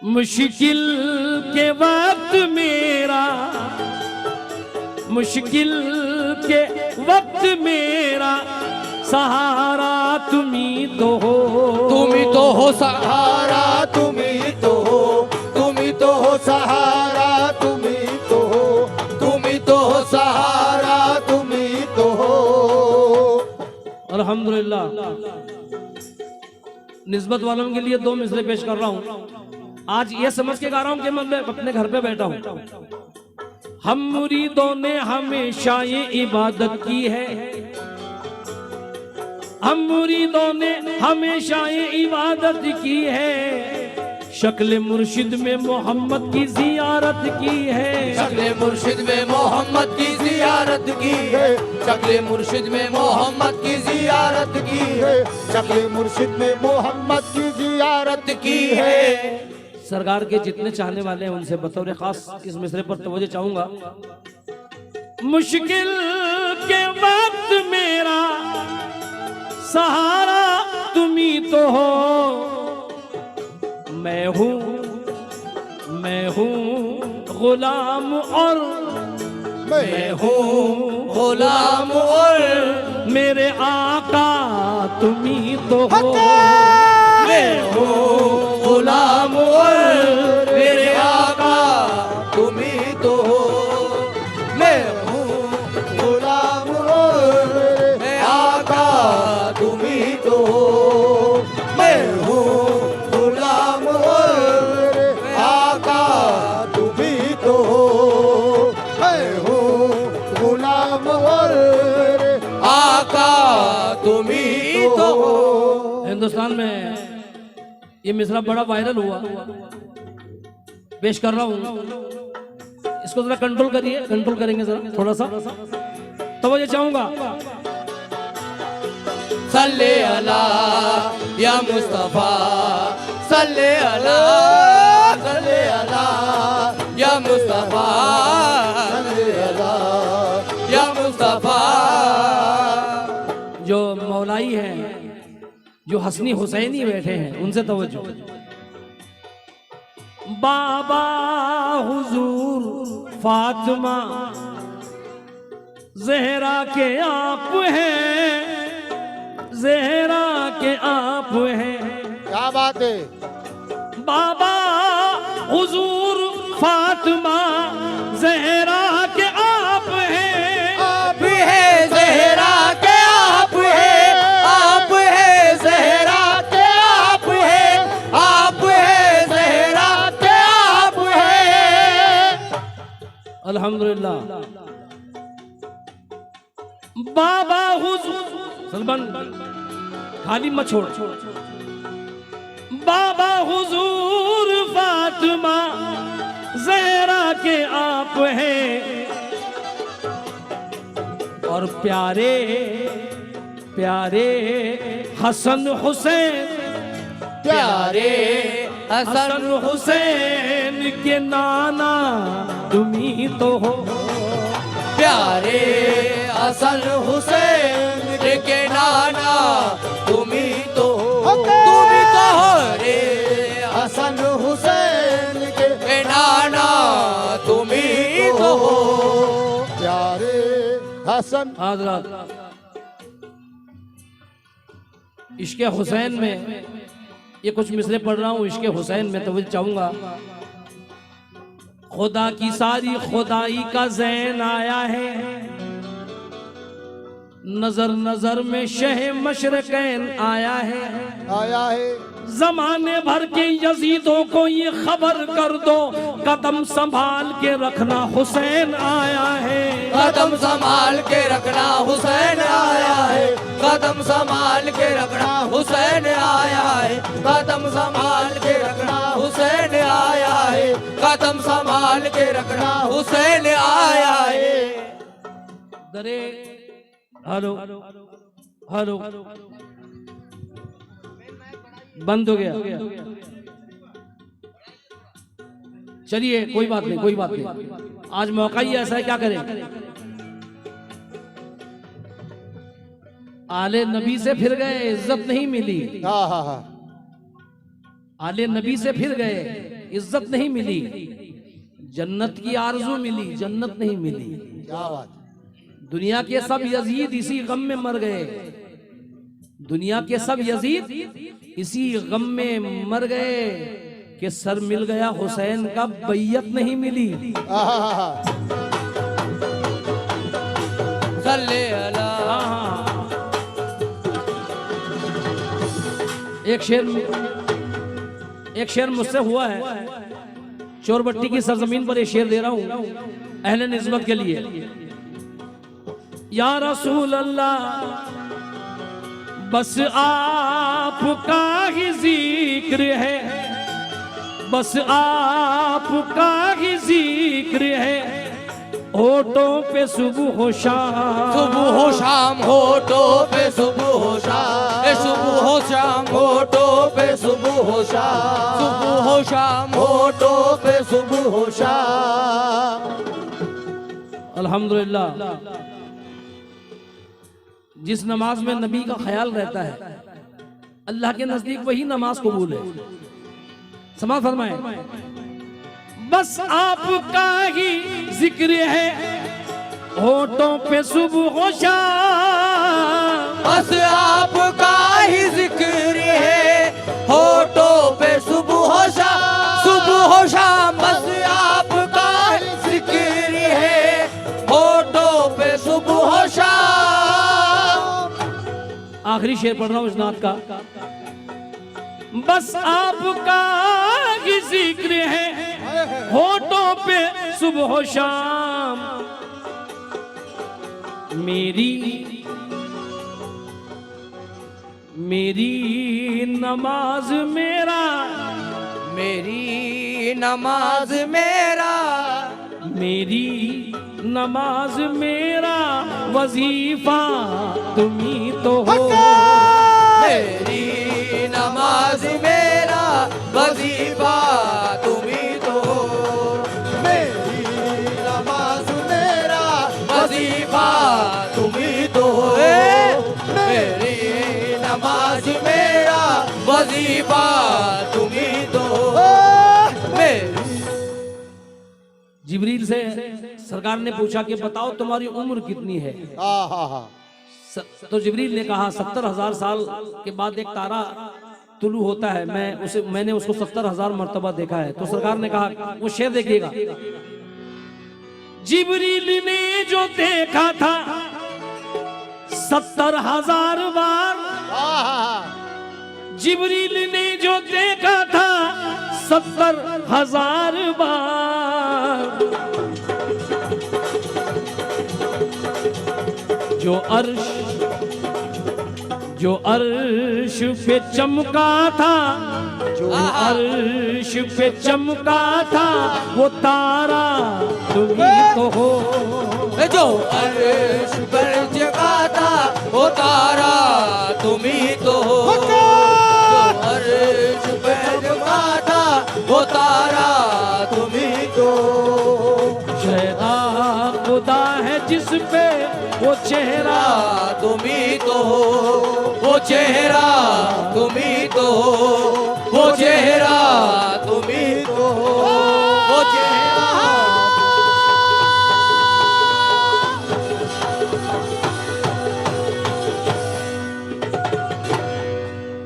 मुश्किल के वक्त मेरा, मुश्किल के वक्त मेरा सहारा तुम्ही तो हो, तुम्ही तो हो सहारा, तुम्ही तो हो, तुम्ही तो हो सहारा, तुम्ही तो हो, तुम्ही तो हो सहारा, तुम्ही तो हो। अल्हम्दुलिल्लाह। निस्बत वालों के लिए 2 मिसरे पेश कर रहा हूँ। आज ये समझ के गा रहा हूँ कि मैं अपने घर पे बैठा हूँ। हम मुरीदों ने हमेशा ये इबादत की है, हम मुरीदों ने हमेशा ये इबादत की है, शक्ल मुर्शिद में मोहम्मद की जियारत की है, शक्ल मुर्शिद में मोहम्मद की जियारत की है, शक्ल मुर्शिद में मोहम्मद की जियारत की है, शक्ल मुर्शिद में मोहम्मद की जियारत की है। सरकार के जितने चाहने वाले हैं उनसे बतौर खास इस मिसरे पर तवज्जो चाहूंगा। मुश्किल के वक्त मेरा सहारा तुम्ही तो हो, मैं हूँ गुलाम और मैं हूँ गुलाम और मेरे आका तुम्ही तो हो, मैं हूँ गुलाम और मेरे आका तुम्ही तो हो, मैं हूँ गुलाम और मेरे आका तुम्ही तो हो, मैं हूँ गुलाम और मेरे आका तुम्ही तो हो, मैं हूँ गुलाम और मेरे आका तुम्ही तो हो। हिंदुस्तान में ये मिसरा बड़ा वायरल हुआ, पेश कर रहा हूँ। इसको जरा कंट्रोल करिए, कंट्रोल करेंगे जरा थोड़ा सा, तो ये चाहूंगा। सल्ले अला या मुस्तफा, सल्ले अला, सल्ले अला या मुस्तफा, सल्ले अला या मुस्तफा। जो मौलाई हैं, जो हसनी हुसैनी बैठे हैं, उनसे तवज्जो। बाबा हुजूर फातिमा ज़हरा के आप हैं, ज़हरा के आप हैं। क्या बात है। बाबा हुजूर फातिमा ज़हरा के आप हैं, आप है ज़हरा के आप है, आप है ज़हरा के आप है, आप है ज़हरा के आप है। अल्हम्दुलिल्लाह। बाबा हुजूर, सलमान खाली मत छोड़। बाबा हुजूर फातिमा ज़हरा के आप हैं, और प्यारे प्यारे हसन हुसैन, प्यारे हसन हुसैन के नाना तुम्ही तो हो, प्यारे हसन हुसैन के नाना तुम्ही तो हो, तुम्ही तो हो रे हसन हुसैन के नाना तुम्ही तो हो, प्यारे हसन। हज़रत इश्क़े हुसैन में ये कुछ मिसरे पढ़ रहा हूँ, इश्क़े हुसैन में तवज्जो चाहूंगा। खुदा की सारी खुदाई का ज़ैन आया है, नजर नजर में शह मशरकैन आया है, आया है। जमाने भर के यजीदों को ये खबर कर दो, कदम संभाल के रखना हुसैन आया है, कदम संभाल के रखना हुसैन आया है, कदम संभाल के रखना हुसैन आया है, कदम संभाल के रखना हुसैन आया है, कदम संभाल के रखना हुसैन आया है। दरे हेलो हेलो बंद हो गया। चलिए कोई बात नहीं, कोई बात नहीं, आज मौका ही ऐसा है, क्या करें। आले नबी से फिर गए, इज्जत नहीं मिली। हाँ हाँ हाँ। आले नबी से फिर गए, इज्जत नहीं मिली, जन्नत की आरज़ू मिली, जन्नत नहीं मिली। क्या बात। दुनिया के सब यजीद इसी गम में मर गए, दुनिया के सब यजीद इसी गम में मर गए कि सर मिल गया हुसैन का, बैयत नहीं मिली। सल्ले अला। एक शेर मुझसे हुआ है, चोरबट्टी की सरजमीन पर एक शेर दे रहा हूं अहले निस्बत के लिए। या रसूल अल्लाह बस आपका ही जिक्र है, बस आपका ही जिक्र है, होठों पे सुबह हो शाम, सुबह हो शाम होठों पे सुबह हो शाम, सुबह हो शाम होठों पे सुबह हो शाम, सुबह हो शाम होठों पे सुबह हो शाम। अल्हम्दुलिल्लाह, जिस नमाज में नबी का ख्याल रहता है अल्लाह के नजदीक वही नमाज कबूल है। समाज फरमाए, बस आपका ही जिक्र है, होठों पे सुबह हो शाम, बस आपका ही जिक्र है, होठों पे सुबह हो शाम, सुबह हो शाम, बस आपका ही जिक्र है, होठों पे सुबह हो शाम। आखिरी शेर पढ़ रहा हूं इस नात का। बस आपका ही जिक्र है, होठों पे सुबह हो शाम, मेरी नमाज मेरा, मेरी नमाज मेरा, मेरी नमाज मेरा वजीफा तुम्ही तो हो, मेरी नमाज मेरा वजीफा तुम्ही तो हो, मेरी नमाज मेरा वजीफा तुम्ही तो हो, मेरी नमाज मेरा वजीफा तुम्ही तो हो, मेरी। जिब्रील से सरकार ने पूछा कि बताओ तुम्हारी उम्र कितनी है। तो जिब्रील ने कहा 70,000 साल के बाद एक तारा तुलू होता है, मैंने उसको 70,000 मर्तबा देखा है। तो सरकार ने कहा, वो शेर देखिएगा, जिब्रील ने जो देखा था 70,000 बार, जिब्रील ने जो देखा था 70,000 बार, जो अर्श पे चमका था, जो अर्श पे चमका था, वो तारा तुम्ही तो हो, जो अर्श पर जगा था वो तारा तुम्ही तो हो, जो अर्श पर जगा था वो तारा तुम्ही तो हो, शहदा खुदा है जिस पे वो चेहरा तुम्ही तो हो, वो चेहरा तुम्ही तो हो,